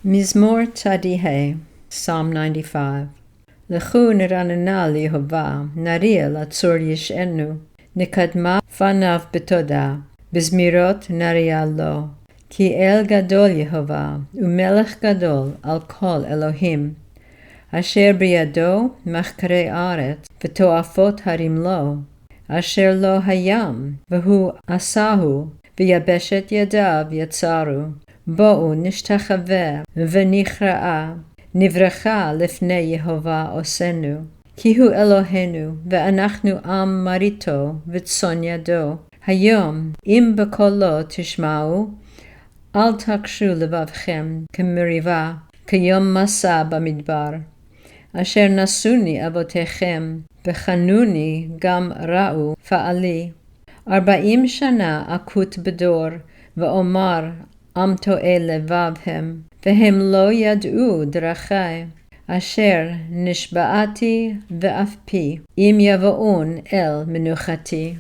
מזמור צדיעה, Psalm 95. לכו נרננה ליהובה, נריע לצור ישענו, נקדמה פניו בתודה, בזמירות נריע לו. כי אל גדול יהובה, ומלך גדול על כל אלוהים, אשר בידו מחקרי ארץ, ותועפות הרים לו, אשר לו הים, והוא עשהו, ויבשת ידיו יצרו. בואו נשתחווה ונכרעה, נברכה לפני יהובה עושנו. כי הוא אלוהינו, ואנחנו עם מריתו וצאן ידו. היום, אם בקולו תשמעו, אל תקשו לבבכם כמריבה, כיום מסע במדבר. אשר נשאוני אבותיכם, וחנוני גם ראו פעלי. 40 שנה אקוט בדור, ואומר עם טועה לבב הם, והם לא ידעו דרכי, אשר נשבעתי ואף פי, אם יבואון אל מנוחתי.